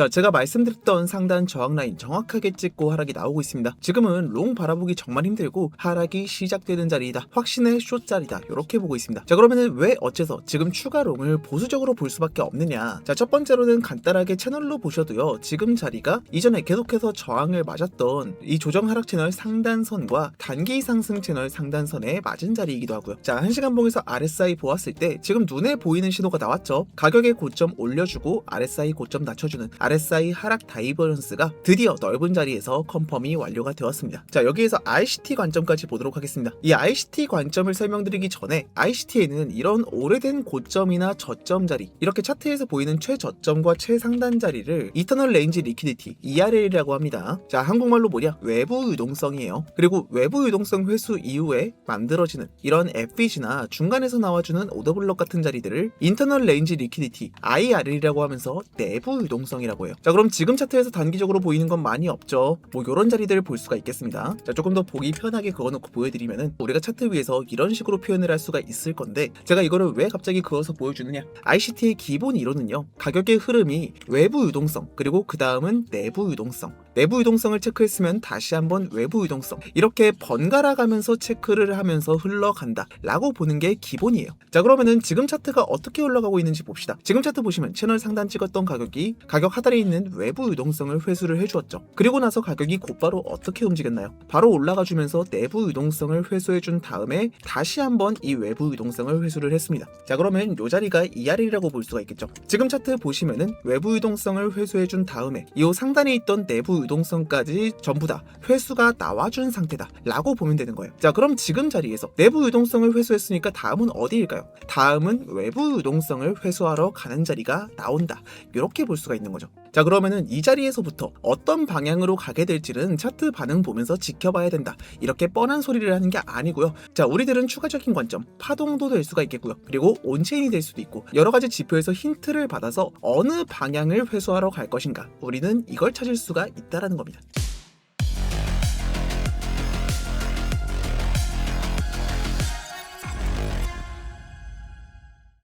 자, 제가 말씀드렸던 상단 저항 라인 정확하게 찍고 하락이 나오고 있습니다. 지금은 롱 바라보기 정말 힘들고 하락이 시작되는 자리이다. 확신의 숏 자리다. 이렇게 보고 있습니다. 자, 그러면은 왜 어째서 지금 추가 롱을 보수적으로 볼 수밖에 없느냐? 자, 첫 번째로는 간단하게 채널로 보셔도요. 지금 자리가 이전에 계속해서 저항을 맞았던 이 조정 하락 채널 상단선과 단기 상승 채널 상단선에 맞은 자리이기도 하고요. 자, 1시간 봉에서 RSI 보았을 때 지금 눈에 보이는 신호가 나왔죠. 가격의 고점 올려주고 RSI 고점 낮춰주는 RSI 하락 다이버런스가 드디어 넓은 자리에서 컨펌이 완료가 되었습니다. 자, 여기에서 ICT 관점까지 보도록 하겠습니다. 이 ICT 관점을 설명드리기 전에 ICT에는 이런 오래된 고점이나 저점 자리, 이렇게 차트에서 보이는 최저점과 최상단 자리를 이터널 레인지 리퀴디티 ERL이라고 합니다. 자, 한국말로 뭐냐? 외부 유동성이에요. 그리고 외부 유동성 회수 이후에 만들어지는 이런 FVG나 중간에서 나와주는 오더블럭 같은 자리들을 인터널 레인지 리퀴디티 IRL이라고 하면서 내부 유동성이라고 해요. 자, 그럼 지금 차트에서 단기적으로 보이는 건 많이 없죠. 뭐 이런 자리들을 볼 수가 있겠습니다. 자, 조금 더 보기 편하게 그어놓고 보여드리면은 우리가 차트 위에서 이런 식으로 표현을 할 수가 있을 건데, 제가 이거를 왜 갑자기 그어서 보여주느냐? ICT의 기본 이론은요, 가격의 흐름이 외부 유동성, 그리고 그 다음은 내부 유동성, 내부 유동성을 체크했으면 다시 한번 외부 유동성, 이렇게 번갈아 가면서 체크를 하면서 흘러간다 라고 보는 게 기본이에요. 자, 그러면은 지금 차트가 어떻게 흘러가고 있는지 봅시다. 지금 차트 보시면 채널 상단 찍었던 가격이 가격 하단에 있는 외부 유동성을 회수를 해주었죠. 그리고 나서 가격이 곧바로 어떻게 움직였나요? 바로 올라가 주면서 내부 유동성을 회수해준 다음에 다시 한번 이 외부 유동성을 회수를 했습니다. 자, 그러면 이 자리가 ER이라고 볼 수가 있겠죠. 지금 차트 보시면은 외부 유동성을 회수해준 다음에 이 상단에 있던 내부 유동성까지 전부 다 회수가 나와준 상태다 라고 보면 되는 거예요. 자, 그럼 지금 자리에서 내부 유동성을 회수했으니까 다음은 어디일까요? 다음은 외부 유동성을 회수하러 가는 자리가 나온다, 이렇게 볼 수가 있는 거죠. 자, 그러면은 이 자리에서부터 어떤 방향으로 가게 될지는 차트 반응 보면서 지켜봐야 된다, 이렇게 뻔한 소리를 하는 게 아니고요. 자, 우리들은 추가적인 관점, 파동도 될 수가 있겠고요. 그리고 온체인이 될 수도 있고 여러 가지 지표에서 힌트를 받아서 어느 방향을 회수하러 갈 것인가, 우리는 이걸 찾을 수가 있다라는 겁니다.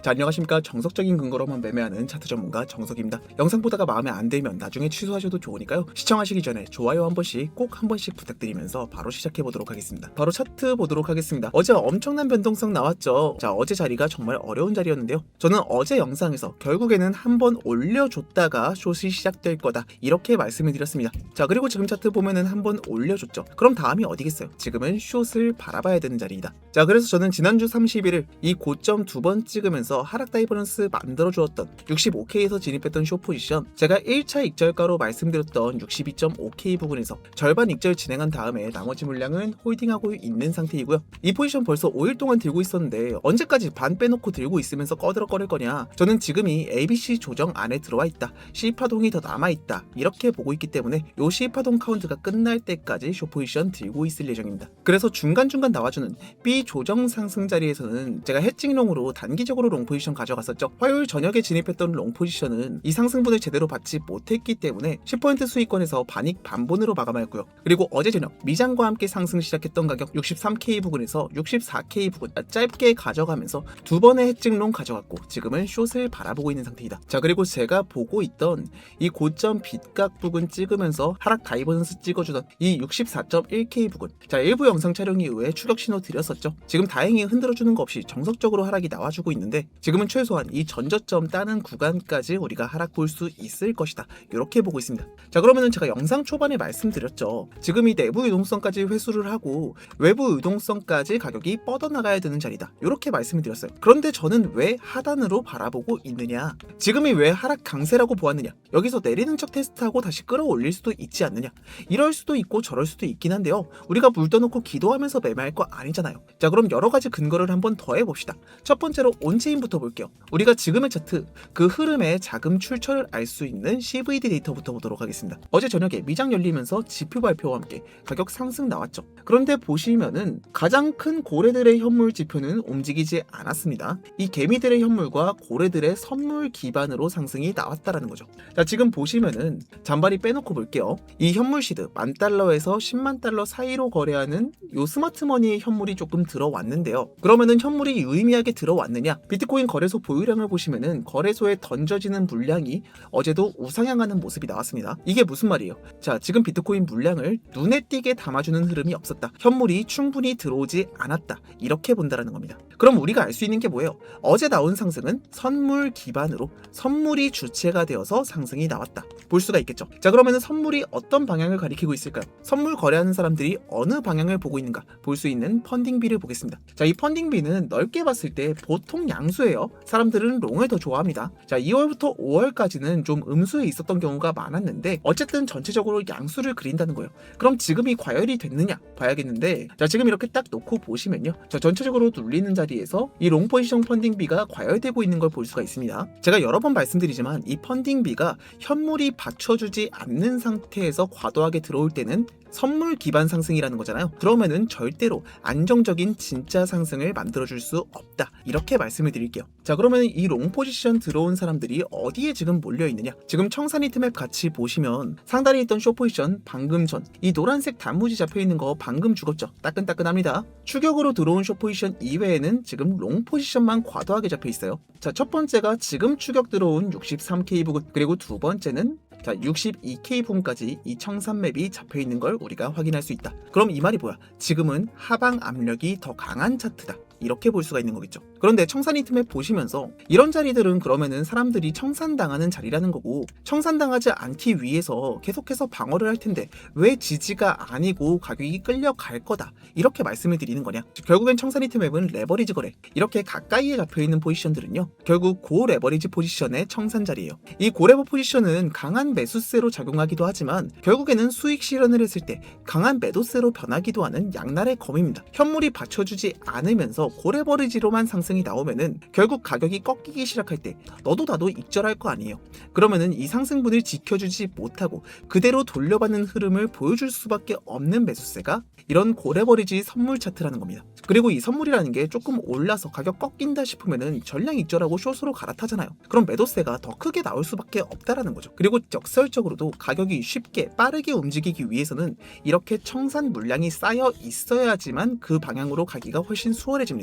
자, 안녕하십니까. 정석적인 근거로만 매매하는 차트 전문가 정석입니다. 영상 보다가 마음에 안 들면 나중에 취소하셔도 좋으니까요. 시청하시기 전에 좋아요 한 번씩, 꼭 한 번씩 부탁드리면서 바로 시작해 보도록 하겠습니다. 바로 차트 보도록 하겠습니다. 어제 엄청난 변동성 나왔죠. 자, 어제 자리가 정말 어려운 자리였는데요. 저는 어제 영상에서 결국에는 한번 올려줬다가 숏이 시작될 거다, 이렇게 말씀을 드렸습니다. 자, 그리고 지금 차트 보면은 한번 올려줬죠. 그럼 다음이 어디겠어요? 지금은 숏을 바라봐야 되는 자리이다. 자, 그래서 저는 지난주 30일을 이 고점 두 번 찍으면서 하락 다이버런스 만들어주었던 65K에서 진입했던 숏 포지션, 제가 1차 익절가로 말씀드렸던 62.5K 부분에서 절반 익절 진행한 다음에 나머지 물량은 홀딩하고 있는 상태이고요. 이 포지션 벌써 5일 동안 들고 있었는데 언제까지 반 빼놓고 들고 있으면서 꺼들어거릴 거냐? 저는 지금이 ABC 조정 안에 들어와 있다, C파동이 더 남아있다, 이렇게 보고 있기 때문에 요 C파동 카운트가 끝날 때까지 숏 포지션 들고 있을 예정입니다. 그래서 중간중간 나와주는 B 조정 상승 자리에서는 제가 해칭롱으로 단기적으로 롱 포지션 가져갔었죠. 화요일 저녁에 진입했던 롱 포지션은 이 상승분을 제대로 받지 못했기 때문에 10% 수익권에서 반익 반본으로 마감하였고요. 그리고 어제 저녁 미장과 함께 상승 시작했던 가격 63K 부근에서 64K 부근 짧게 가져가면서 두 번의 해칭롱 가져갔고 지금은 숏을 바라보고 있는 상태이다. 자, 그리고 제가 보고 있던 이 고점 빗각 부근 찍으면서 하락 다이버런스 찍어주던 이 64.1K 부근, 자, 일부 영상 촬영 이후에 추격 신호 드렸었죠. 지금 다행히 흔들어주는 거 없이 정석적으로 하락이 나와주고 있는데 지금은 최소한 이 전저점 따는 구간까지 우리가 하락 볼 수 있을 것이다, 이렇게 보고 있습니다. 자, 그러면은 제가 영상 초반에 말씀드렸죠. 지금 이 내부 유동성까지 회수를 하고 외부 유동성까지 가격이 뻗어나가야 되는 자리다, 이렇게 말씀을 드렸어요. 그런데 저는 왜 하단으로 바라보고 있느냐? 지금이 왜 하락 강세라고 보았느냐? 여기서 내리는 척 테스트하고 다시 끌어올릴 수도 있지 않느냐? 이럴 수도 있고 저럴 수도 있긴 한데요. 우리가 물 떠놓고 기도하면서 매매할 거 아니잖아요. 자, 그럼 여러 가지 근거를 한번 더 해봅시다. 첫 번째로 온체인부터 볼게요. 우리가 지금의 차트, 그 흐름의 자금 출처를 알 수 있는 CVD 데이터부터 보도록 하겠습니다. 어제 저녁에 미장 열리면서 지표 발표와 함께 가격 상승 나왔죠. 그런데 보시면은 가장 큰 고래들의 현물 지표는 움직이지 않았습니다. 이 개미들의 현물과 고래들의 선물 기반으로 상승이 나왔다라는 거죠. 자, 지금 보시면은 잔바리 빼놓고 볼게요. 이 현물 시드 $10,000에서 $100,000 사이로 거래하는 요 스마트머니의 현물이 조금 들어왔는데요. 그러면은 현물이 유의미하게 들어왔느냐? 비트코인 비트코인 거래소 보유량을 보시면은 거래소에 던져지는 물량이 어제도 우상향하는 모습이 나왔습니다. 이게 무슨 말이에요? 자, 지금 비트코인 물량을 눈에 띄게 담아주는 흐름이 없었다. 현물이 충분히 들어오지 않았다. 이렇게 본다라는 겁니다. 그럼 우리가 알 수 있는 게 뭐예요? 어제 나온 상승은 선물 기반으로 선물이 주체가 되어서 상승이 나왔다. 볼 수가 있겠죠. 자, 그러면은 선물이 어떤 방향을 가리키고 있을까요? 선물 거래하는 사람들이 어느 방향을 보고 있는가 볼 수 있는 펀딩비를 보겠습니다. 자, 이 펀딩비는 넓게 봤을 때 보통 양수예요. 사람들은 롱을 더 좋아합니다. 자, 2월부터 5월까지는 좀 음수에 있었던 경우가 많았는데 어쨌든 전체적으로 양수를 그린다는 거예요. 그럼 지금이 과열이 됐느냐 봐야겠는데, 자, 지금 이렇게 딱 놓고 보시면요, 자, 전체적으로 눌리는 자리에서 이 롱 포지션 펀딩비가 과열되고 있는 걸 볼 수가 있습니다. 제가 여러 번 말씀드리지만 이 펀딩비가 현물이 받쳐주지 않는 상태에서 과도하게 들어올 때는 선물 기반 상승이라는 거잖아요. 그러면은 절대로 안정적인 진짜 상승을 만들어줄 수 없다. 이렇게 말씀을 드릴게요. 자, 그러면 이 롱 포지션 들어온 사람들이 어디에 지금 몰려있느냐? 지금 청산 히트맵 같이 보시면 상단에 있던 숏 포지션 방금 전 이 노란색 단무지 잡혀있는 거 방금 죽었죠? 따끈따끈합니다. 추격으로 들어온 숏 포지션 이외에는 지금 롱 포지션만 과도하게 잡혀있어요. 자, 첫 번째가 지금 추격 들어온 63K 부근, 그리고 두 번째는 자, 62K 부분까지 이 청산 맵이 잡혀있는 걸 우리가 확인할 수 있다. 그럼 이 말이 뭐야? 지금은 하방 압력이 더 강한 차트다. 이렇게 볼 수가 있는 거겠죠. 그런데 청산 히트맵 보시면서 이런 자리들은 그러면은 사람들이 청산당하는 자리라는 거고, 청산당하지 않기 위해서 계속해서 방어를 할 텐데 왜 지지가 아니고 가격이 끌려갈 거다, 이렇게 말씀을 드리는 거냐? 결국엔 청산 히트맵은 레버리지 거래, 이렇게 가까이에 잡혀있는 포지션들은요, 결국 고 레버리지 포지션의 청산 자리예요. 이 고레버 포지션은 강한 매수세로 작용하기도 하지만 결국에는 수익 실현을 했을 때 강한 매도세로 변하기도 하는 양날의 검입니다. 현물이 받쳐주지 않으면서 고레버리지로만 상승이 나오면은 결국 가격이 꺾이기 시작할 때 너도 나도 익절할 거 아니에요. 그러면은 이 상승분을 지켜주지 못하고 그대로 돌려받는 흐름을 보여줄 수밖에 없는 매수세가 이런 고레버리지 선물 차트라는 겁니다. 그리고 이 선물이라는 게 조금 올라서 가격 꺾인다 싶으면은 전량 익절하고 숏으로 갈아타잖아요. 그럼 매도세가 더 크게 나올 수밖에 없다라는 거죠. 그리고 역설적으로도 가격이 쉽게 빠르게 움직이기 위해서는 이렇게 청산 물량이 쌓여 있어야지만 그 방향으로 가기가 훨씬 수월해집니다.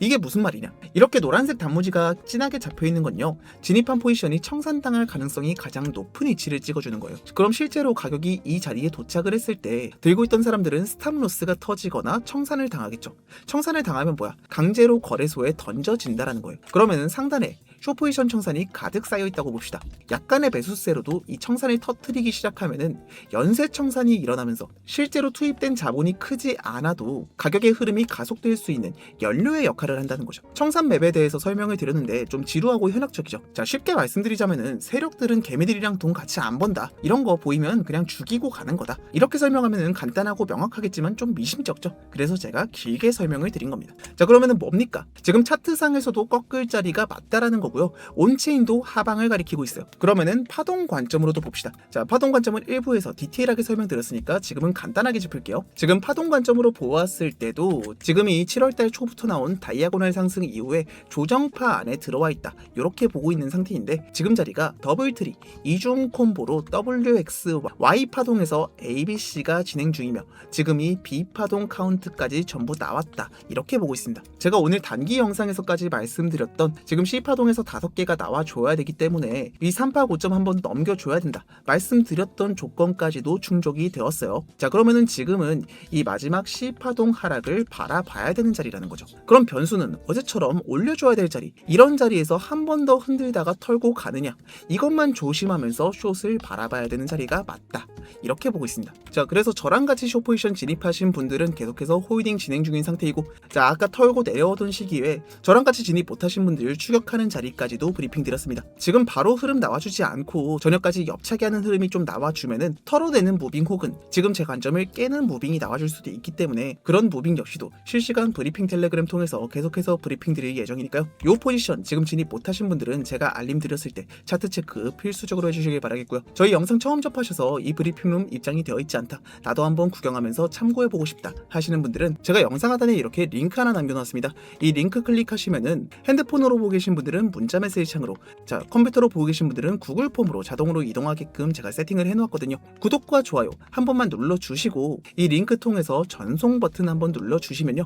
이게 무슨 말이냐? 이렇게 노란색 단무지가 진하게 잡혀있는 건요, 진입한 포지션이 청산당할 가능성이 가장 높은 위치를 찍어주는 거예요. 그럼 실제로 가격이 이 자리에 도착을 했을 때 들고 있던 사람들은 스탑로스가 터지거나 청산을 당하겠죠. 청산을 당하면 뭐야? 강제로 거래소에 던져진다라는 거예요. 그러면은 상단에 숏포지션 청산이 가득 쌓여있다고 봅시다. 약간의 매수세로도 이 청산을 터뜨리기 시작하면은 연쇄 청산이 일어나면서 실제로 투입된 자본이 크지 않아도 가격의 흐름이 가속될 수 있는 연료의 역할을 한다는 거죠. 청산 맵에 대해서 설명을 드렸는데 좀 지루하고 현학적이죠. 자, 쉽게 말씀드리자면은 세력들은 개미들이랑 돈 같이 안 번다, 이런 거 보이면 그냥 죽이고 가는 거다, 이렇게 설명하면은 간단하고 명확하겠지만 좀 미심쩍죠. 그래서 제가 길게 설명을 드린 겁니다. 자, 그러면은 뭡니까? 지금 차트상에서도 꺾을 자리가 맞다라는 거고요. 온체인도 하방을 가리키고 있어요. 그러면은 파동 관점으로도 봅시다. 자, 파동 관점은 일부에서 디테일하게 설명드렸으니까 지금은 간단하게 짚을게요. 지금 파동 관점으로 보았을 때도 지금이 7월달 초부터 나온 다이아고널 상승 이후에 조정파 안에 들어와 있다, 이렇게 보고 있는 상태인데 지금 자리가 더블트리 이중 콤보로 WXY 파동에서 ABC가 진행 중이며 지금이 B파동 카운트까지 전부 나왔다, 이렇게 보고 있습니다. 제가 오늘 단기 영상에서까지 말씀드렸던 지금 C파동에서 5개가 나와줘야 되기 때문에 이 3파 고점 한번 넘겨줘야 된다 말씀드렸던 조건까지도 충족이 되었어요. 자, 그러면은 지금은 이 마지막 C파동 하락을 바라봐야 되는 자리라는 거죠. 그럼 변수는 어제처럼 올려줘야 될 자리, 이런 자리에서 한 번 더 흔들다가 털고 가느냐, 이것만 조심하면서 숏을 바라봐야 되는 자리가 맞다, 이렇게 보고 있습니다. 자, 그래서 저랑 같이 숏 포지션 진입하신 분들은 계속해서 홀딩 진행 중인 상태이고, 자, 아까 털고 내려오던 시기에 저랑 같이 진입 못하신 분들 추격하는 자리까지도 브리핑 드렸습니다. 지금 바로 흐름 나와주지 않고 저녁까지 옆차기 하는 흐름이 좀 나와주면은 털어내는 무빙 혹은 지금 제 관점을 깨는 무빙이 나와줄 수도 있기 때문에 그런 무빙 역시도 실시간 브리핑 텔레그램 통해서 계속해서 브리핑 드릴 예정이니까요. 요 포지션 지금 진입 못하신 분들은 제가 알림 드렸을 때 차트 체크 필수적으로 해주시길 바라겠고요. 저희 영상 처음 접하셔서 이 브리핑룸 입장이 되어 있지 않다, 나도 한번 구경하면서 참고해보고 싶다 하시는 분들은 제가 영상 하단에 이렇게 링크 하나 남겨놨습니다. 이 링크 클릭하시면은 핸드폰으로 보고 계신 분들은 문자 메시지 창으로, 자, 컴퓨터로 보고 계신 분들은 구글 폼으로 자동으로 이동하게끔 제가 세팅을 해놓았거든요. 구독과 좋아요 한 번만 눌러주시고 이 링크 통해서 전송 버튼 한번 눌러주시면요,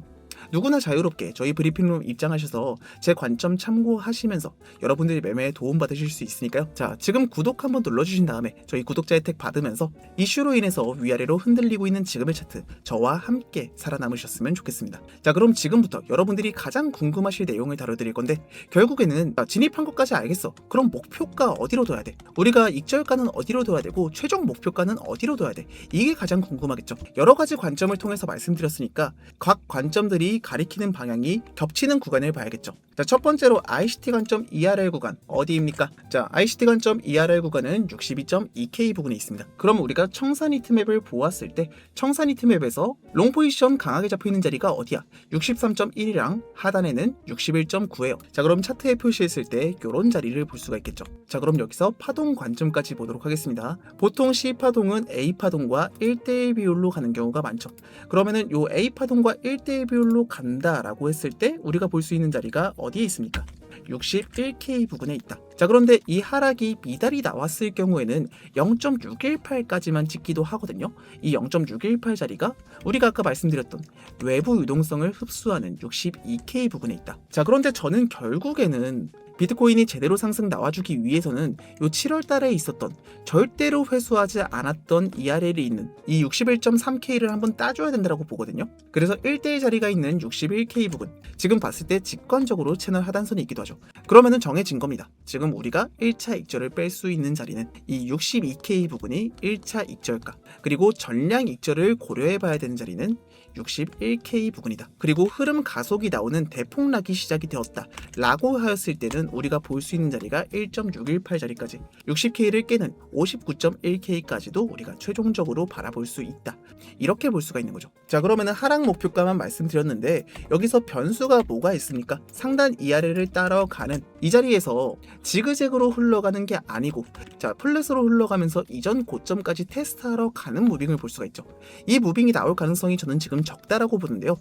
누구나 자유롭게 저희 브리핑룸 입장하셔서 제 관점 참고하시면서 여러분들이 매매에 도움받으실 수 있으니까요. 자, 지금 구독 한번 눌러주신 다음에 저희 구독자 혜택 받으면서 이슈로 인해서 위아래로 흔들리고 있는 지금의 차트 저와 함께 살아남으셨으면 좋겠습니다. 자, 그럼 지금부터 여러분들이 가장 궁금하실 내용을 다뤄드릴 건데, 결국에는 진입한 것까지 알겠어. 그럼 목표가 어디로 둬야 돼? 우리가 익절가는 어디로 둬야 되고 최종 목표가는 어디로 둬야 돼? 이게 가장 궁금하겠죠. 여러 가지 관점을 통해서 말씀드렸으니까 각 관점들이 가리키는 방향이 겹치는 구간을 봐야겠죠. 자, 첫 번째로 ICT 관점 ERL 구간 어디입니까? 자, ICT 관점 ERL 구간은 62.2K 부근에 있습니다. 그럼 우리가 청산 히트맵을 보았을 때 청산 히트맵에서 롱 포지션 강하게 잡혀있는 자리가 어디야? 63.1이랑 하단에는 61.9예요. 자, 그럼 차트에 표시했을 때 이런 자리를 볼 수가 있겠죠. 자, 그럼 여기서 파동 관점까지 보도록 하겠습니다. 보통 C파동은 A파동과 1대1 비율로 가는 경우가 많죠. 그러면은 요 A파동과 1대1 비율로 간다라고 했을 때 우리가 볼 수 있는 자리가 어디에 있습니까? 61K 부근에 있다. 자, 그런데 이 하락이 미달이 나왔을 경우에는 0.618까지만 찍기도 하거든요. 이 0.618 자리가 우리가 아까 말씀드렸던 외부 유동성을 흡수하는 62K 부근에 있다. 자, 그런데 저는 결국에는 비트코인이 제대로 상승 나와주기 위해서는 요 7월 달에 있었던 절대로 회수하지 않았던 ERL이 있는 이 61.3K를 한번 따줘야 된다고 보거든요. 그래서 1대1 자리가 있는 61K 부분, 지금 봤을 때 직관적으로 채널 하단선이 있기도 하죠. 그러면은 정해진 겁니다. 지금 우리가 1차 익절을 뺄 수 있는 자리는 이 62K 부분이 1차 익절가, 그리고 전량 익절을 고려해 봐야 되는 자리는 61K 부근이다. 그리고 흐름 가속이 나오는 대폭락이 시작이 되었다 라고 하였을 때는 우리가 볼 수 있는 자리가 1.618 자리까지, 60K를 깨는 59.1K까지도 우리가 최종적으로 바라볼 수 있다. 이렇게 볼 수가 있는 거죠. 자, 그러면은 하락 목표가만 말씀드렸는데 여기서 변수가 뭐가 있습니까? 상단 ERL을 따라가는 이 자리에서 지그재그로 흘러가는 게 아니고, 자, 플랫으로 흘러가면서 이전 고점까지 테스트하러 가는 무빙을 볼 수가 있죠. 이 무빙이 나올 가능성이 저는 지금 적다라고 보는데요.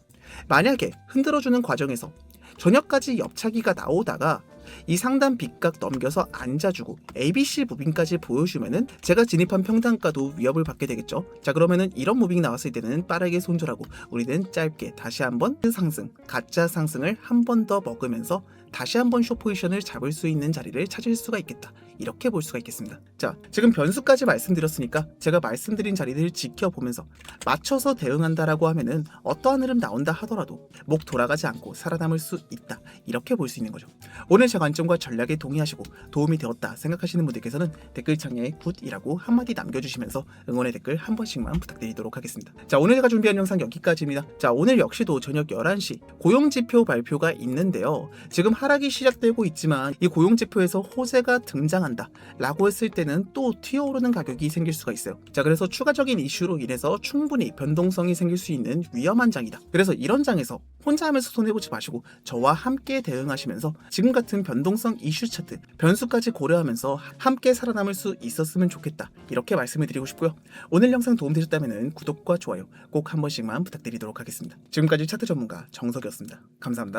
만약에 흔들어주는 과정에서 저녁까지 옆차기가 나오다가 이 상단 빗각 넘겨서 앉아주고 ABC 무빙까지 보여주면은 제가 진입한 평단가도 위협을 받게 되겠죠. 자, 그러면은 이런 무빙이 나왔을 때는 빠르게 손절하고 우리는 짧게 다시 한번 상승, 가짜 상승을 한 번 더 먹으면서 다시 한번 숏 포지션을 잡을 수 있는 자리를 찾을 수가 있겠다. 이렇게 볼 수가 있겠습니다. 자, 지금 변수까지 말씀드렸으니까 제가 말씀드린 자리들을 지켜보면서 맞춰서 대응한다라고 하면은 어떠한 흐름 나온다 하더라도 목 돌아가지 않고 살아남을 수 있다. 이렇게 볼 수 있는 거죠. 오늘 제 관점과 전략에 동의하시고 도움이 되었다 생각하시는 분들께서는 댓글창에 굿이라고 한마디 남겨주시면서 응원의 댓글 한 번씩만 부탁드리도록 하겠습니다. 자, 오늘 제가 준비한 영상 여기까지입니다. 자, 오늘 역시도 저녁 11시 고용지표 발표가 있는데요. 지금 하락이 시작되고 있지만 이 고용지표에서 호재가 등장한다 라고 했을 때는 또 튀어오르는 가격이 생길 수가 있어요. 자, 그래서 추가적인 이슈로 인해서 충분히 변동성이 생길 수 있는 위험한 장이다. 그래서 이런 장에서 혼자 하면서 손해보지 마시고 저와 함께 대응하시면서 지금 같은 변동성 이슈 차트, 변수까지 고려하면서 함께 살아남을 수 있었으면 좋겠다. 이렇게 말씀을 드리고 싶고요. 오늘 영상 도움되셨다면 구독과 좋아요 꼭 한 번씩만 부탁드리도록 하겠습니다. 지금까지 차트 전문가 정석이었습니다. 감사합니다.